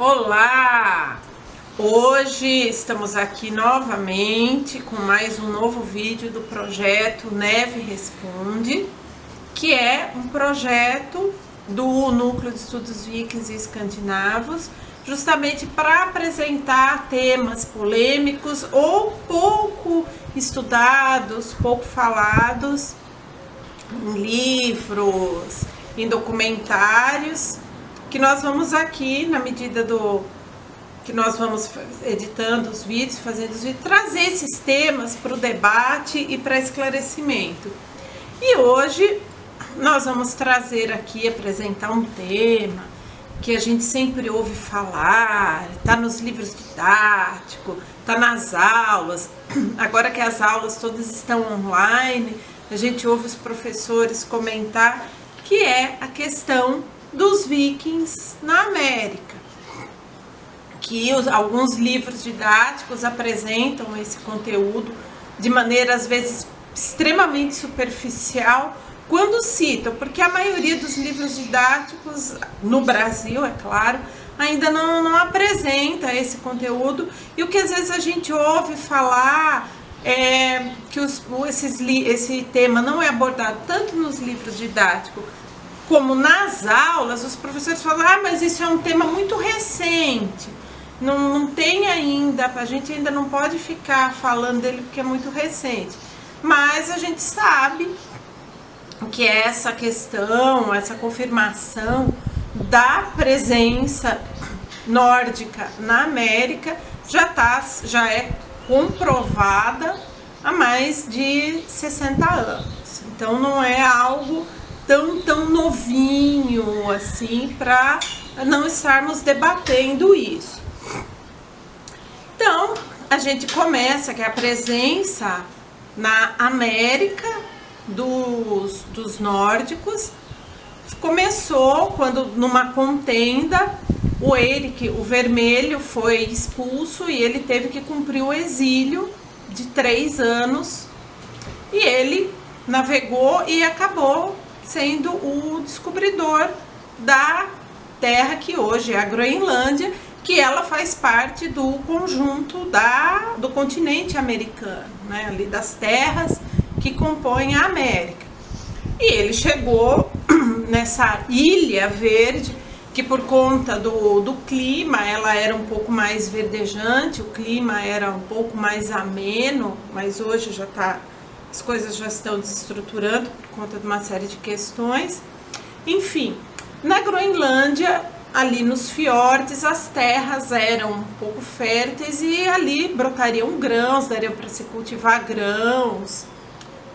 Olá! Hoje estamos aqui novamente com mais um novo vídeo do projeto Neve Responde, que é um projeto do Núcleo de Estudos Vikings e Escandinavos, justamente para apresentar temas polêmicos ou pouco estudados, pouco falados em livros, em documentários, que nós vamos aqui, na medida do que nós vamos editando os vídeos, fazendo os vídeos, trazer esses temas para o debate e para esclarecimento. E hoje nós vamos trazer aqui, apresentar um tema que a gente sempre ouve falar, está nos livros didáticos, está nas aulas. Agora que as aulas todas estão online, a gente ouve os professores comentar, que é a questão dos vikings na América, que alguns livros didáticos apresentam esse conteúdo de maneira às vezes extremamente superficial quando citam, porque a maioria dos livros didáticos no Brasil, é claro, ainda não apresenta esse conteúdo, e o que às vezes a gente ouve falar é que esse tema não é abordado tanto nos livros didáticos como nas aulas. Os professores falam, mas isso é um tema muito recente, não tem ainda, a gente ainda não pode ficar falando dele porque é muito recente. Mas a gente sabe que essa questão, essa confirmação da presença nórdica na América já é comprovada há mais de 60 anos. Então não é algo tão novinho assim para não estarmos debatendo isso. Então a gente começa que a presença na América dos nórdicos começou quando, numa contenda, o Eirik, o Vermelho, foi expulso e ele teve que cumprir o exílio de 3 anos, e ele navegou e acabou sendo o descobridor da terra que hoje é a Groenlândia, que ela faz parte do conjunto do continente americano, né, ali das terras que compõem a América. E ele chegou nessa ilha verde, que por conta do clima, ela era um pouco mais verdejante, o clima era um pouco mais ameno, mas hoje as coisas já estão desestruturando por conta de uma série de questões. Enfim, na Groenlândia, ali nos fiordes, as terras eram um pouco férteis e ali brotariam grãos, daria para se cultivar grãos,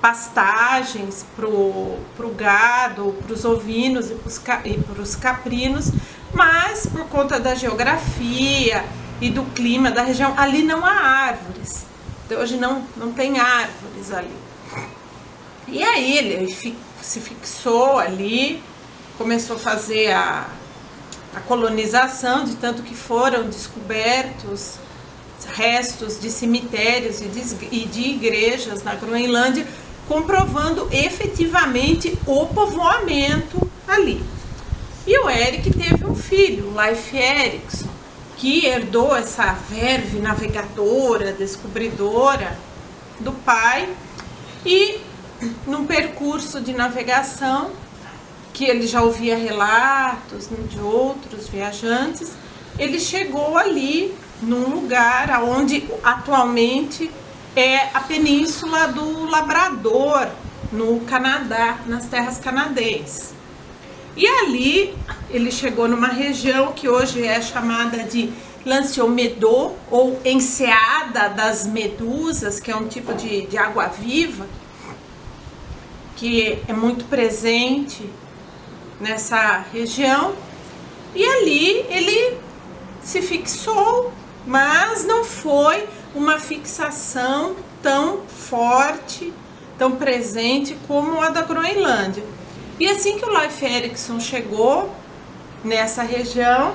pastagens para o gado, para os ovinos e para os caprinos, mas por conta da geografia e do clima da região, ali não há árvores. Então, hoje não tem árvores ali. E aí ele se fixou ali, começou a fazer a colonização, de tanto que foram descobertos restos de cemitérios e de igrejas na Groenlândia, comprovando efetivamente o povoamento ali. E o Eirik teve um filho, Leif Erikson, que herdou essa verve navegadora, descobridora do pai, e num percurso de navegação, que ele já ouvia relatos de outros viajantes, ele chegou ali num lugar onde atualmente é a península do Labrador, no Canadá, nas terras canadenses. E ali ele chegou numa região que hoje é chamada de Lanceau-Meadow, ou Enseada das Medusas, que é um tipo de água-viva que é muito presente nessa região. E ali ele se fixou, mas não foi uma fixação tão forte, tão presente como a da Groenlândia. E assim que o Leif Erikson chegou nessa região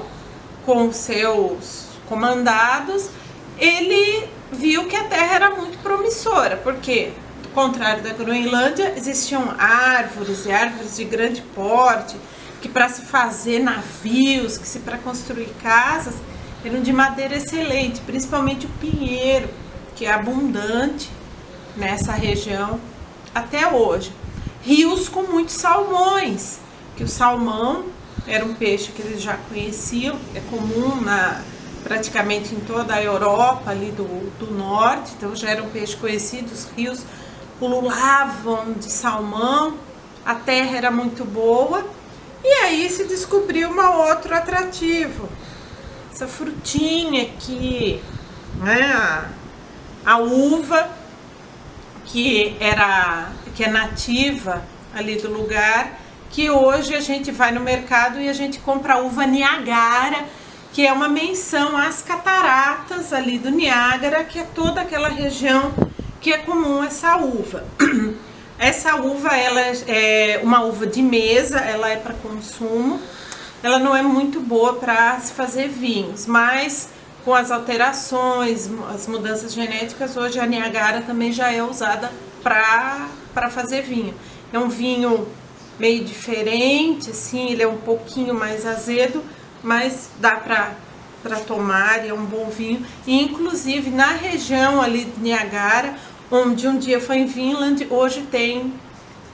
com seus comandados, ele viu que a terra era muito promissora, porque, ao contrário da Groenlândia, existiam árvores e árvores de grande porte, que para se fazer navios, que se para construir casas, eram de madeira excelente, principalmente o pinheiro, que é abundante nessa região até hoje. Rios com muitos salmões, que o salmão era um peixe que eles já conheciam, é comum praticamente em toda a Europa ali do norte, então já era um peixe conhecido, os rios pululavam de salmão, a terra era muito boa, e aí se descobriu um outro atrativo, essa frutinha aqui, né, a uva, que é nativa ali do lugar, que hoje a gente vai no mercado e a gente compra a uva Niagara, que é uma menção às cataratas ali do Niágara, que é toda aquela região que é comum essa uva. Essa uva, ela é uma uva de mesa, ela é para consumo, ela não é muito boa para se fazer vinhos, mas com as alterações, as mudanças genéticas, hoje a Niagara também já é usada para fazer vinho. É um vinho meio diferente, assim, ele é um pouquinho mais azedo, mas dá para tomar, é um bom vinho. E inclusive na região ali de Niagara, onde um dia foi em Vinland, hoje tem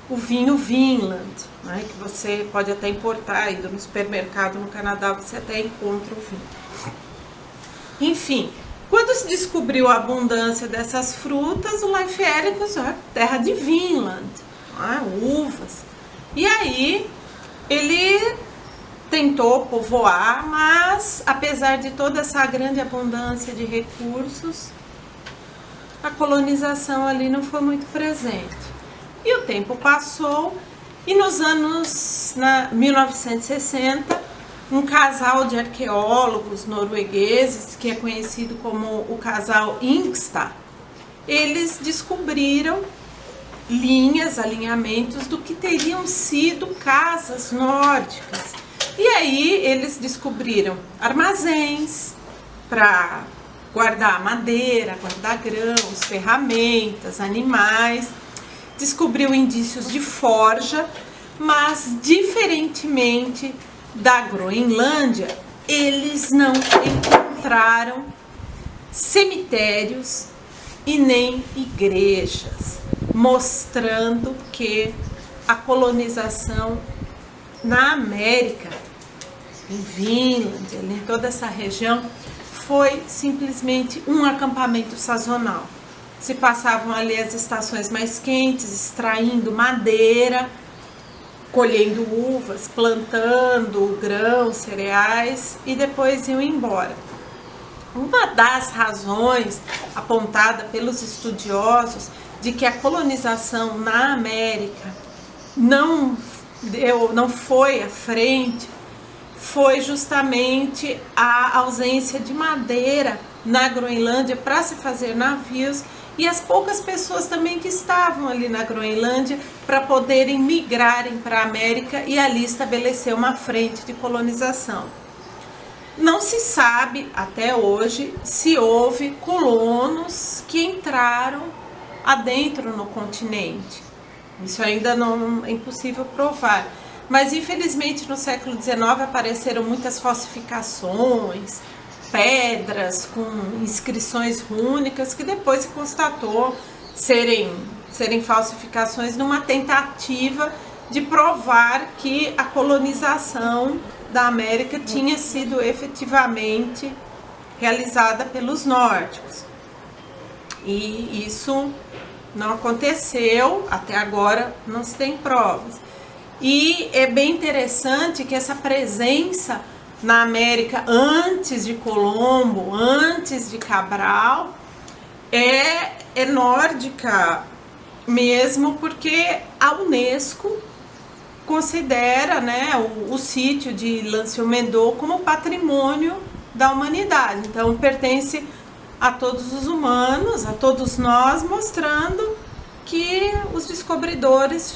o vinho Vinland, né, que você pode até importar, indo no supermercado no Canadá, você até encontra o vinho. Enfim, quando se descobriu a abundância dessas frutas, o Leif Erikson, terra de Vinland, né, uvas. E aí ele tentou povoar, mas apesar de toda essa grande abundância de recursos, a colonização ali não foi muito presente. E o tempo passou e nos anos 1960, um casal de arqueólogos noruegueses, que é conhecido como o casal Ingstad, eles descobriram alinhamentos do que teriam sido casas nórdicas. E aí eles descobriram armazéns para guardar madeira, guardar grãos, ferramentas, animais. Descobriu indícios de forja, mas diferentemente da Groenlândia, eles não encontraram cemitérios e nem igrejas, mostrando que a colonização na América, em Vinland, em toda essa região, foi simplesmente um acampamento sazonal. Se passavam ali as estações mais quentes, extraindo madeira, colhendo uvas, plantando grãos, cereais e depois iam embora. Uma das razões apontada pelos estudiosos de que a colonização na América não foi à frente foi justamente a ausência de madeira na Groenlândia para se fazer navios e as poucas pessoas também que estavam ali na Groenlândia para poderem migrarem para a América e ali estabelecer uma frente de colonização. Não se sabe até hoje se houve colonos que entraram adentro no continente. Isso ainda não é impossível provar. Mas infelizmente no século XIX apareceram muitas falsificações, pedras com inscrições rúnicas que depois se constatou serem falsificações numa tentativa de provar que a colonização da América tinha sido efetivamente realizada pelos nórdicos. E isso não aconteceu, até agora não se tem provas. E é bem interessante que essa presença na América antes de Colombo, antes de Cabral, é nórdica mesmo, porque a Unesco considera, né, o sítio de L'Anse-aux-Medocs como patrimônio da humanidade. Então pertence a todos os humanos, a todos nós, mostrando que os descobridores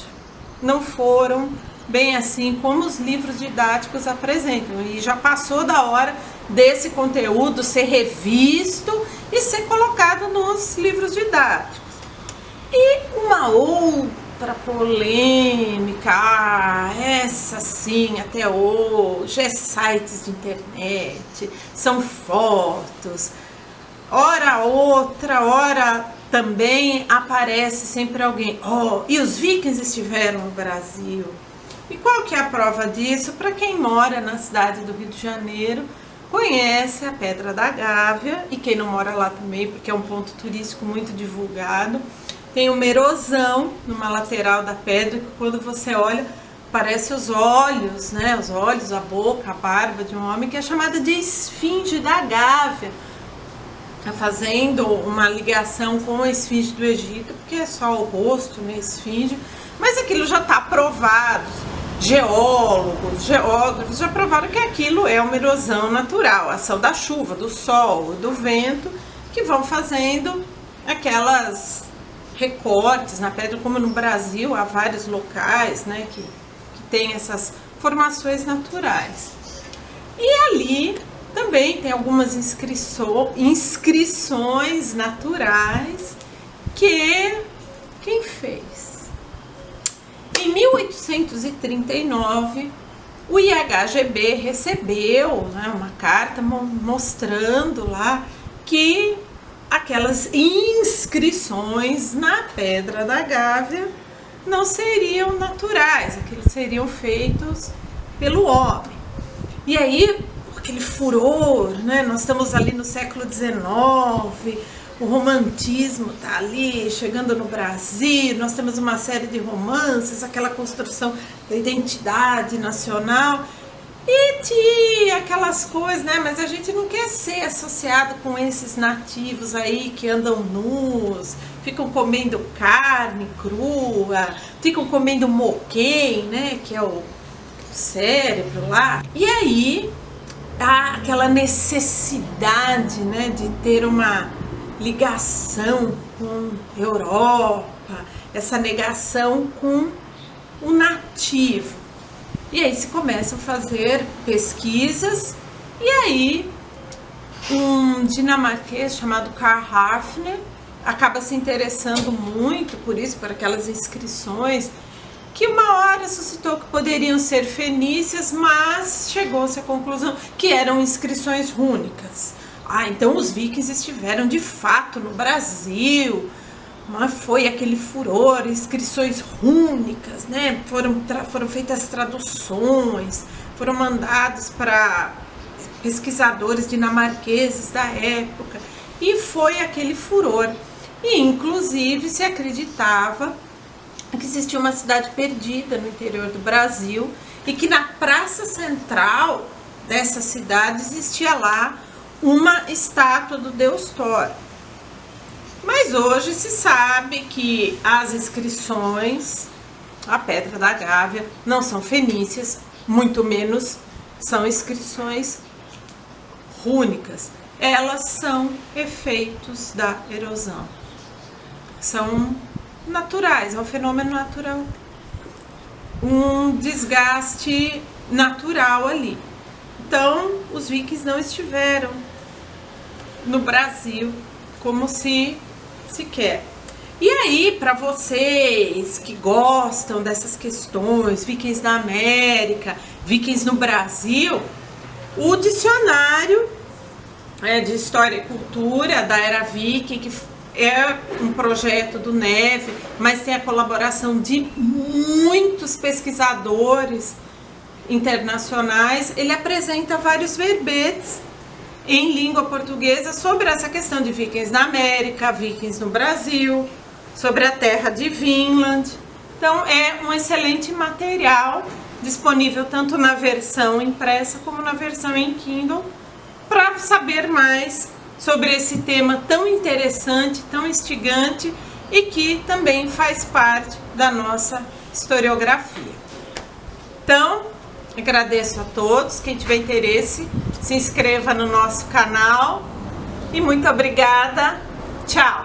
não foram bem assim como os livros didáticos apresentam. E já passou da hora desse conteúdo ser revisto e ser colocado nos livros didáticos. E uma outra polêmica, essa sim, até hoje, é sites de internet, são fotos, hora outra, hora também aparece sempre alguém, e os vikings estiveram no Brasil. E qual que é a prova disso? Para quem mora na cidade do Rio de Janeiro, conhece a Pedra da Gávea, e quem não mora lá também, porque é um ponto turístico muito divulgado, tem uma erosão numa lateral da pedra, que quando você olha, parece os olhos, né? Os olhos, a boca, a barba de um homem, que é chamada de Esfinge da Gávea, fazendo uma ligação com a Esfinge do Egito, porque é só o rosto, né? Esfinge, mas aquilo já está provado. Geólogos, geógrafos já provaram que aquilo é uma erosão natural, a ação da chuva, do sol, do vento, que vão fazendo aquelas recortes na pedra, como no Brasil há vários locais, né, que tem essas formações naturais. E ali também tem algumas inscrições naturais que quem fez? Em 1839, o IHGB recebeu, né, uma carta mostrando lá que aquelas inscrições na Pedra da Gávea não seriam naturais, aqueles seriam feitos pelo homem. E aí, aquele furor, né, nós estamos ali no século XIX, o romantismo está ali, chegando no Brasil, nós temos uma série de romances, aquela construção da identidade nacional, e tinha aquelas coisas, né? Mas a gente não quer ser associado com esses nativos aí que andam nus, ficam comendo carne crua, ficam comendo moquém, né? Que é o cérebro lá. E aí, há aquela necessidade, né, de ter uma ligação com Europa, essa negação com o nativo. E aí se começam a fazer pesquisas, e aí um dinamarquês chamado Carl Hafner acaba se interessando muito por isso, por aquelas inscrições, que uma hora suscitou que poderiam ser fenícias, mas chegou-se à conclusão que eram inscrições rúnicas. Então os vikings estiveram de fato no Brasil, mas foi aquele furor, inscrições rúnicas, né? Foram feitas traduções, foram mandados para pesquisadores dinamarqueses da época, e foi aquele furor. E inclusive se acreditava que existia uma cidade perdida no interior do Brasil e que na praça central dessa cidade existia lá uma estátua do deus Thor. Mas hoje se sabe que as inscrições, a Pedra da Gávea, não são fenícias, muito menos são inscrições rúnicas. Elas são efeitos da erosão. São naturais, é um fenômeno natural. Um desgaste natural ali. Então, os vikings não estiveram no Brasil como se quer. E aí, para vocês que gostam dessas questões, vikings na América, vikings no Brasil, o dicionário de História e Cultura da Era Viking, que é um projeto do Neve, mas tem a colaboração de muitos pesquisadores internacionais, ele apresenta vários verbetes em língua portuguesa sobre essa questão de vikings na América, vikings no Brasil, sobre a terra de Vinland. Então é um excelente material disponível tanto na versão impressa como na versão em Kindle, para saber mais sobre esse tema tão interessante, tão instigante e que também faz parte da nossa historiografia. Então, agradeço a todos. Quem tiver interesse, se inscreva no nosso canal e muito obrigada. Tchau!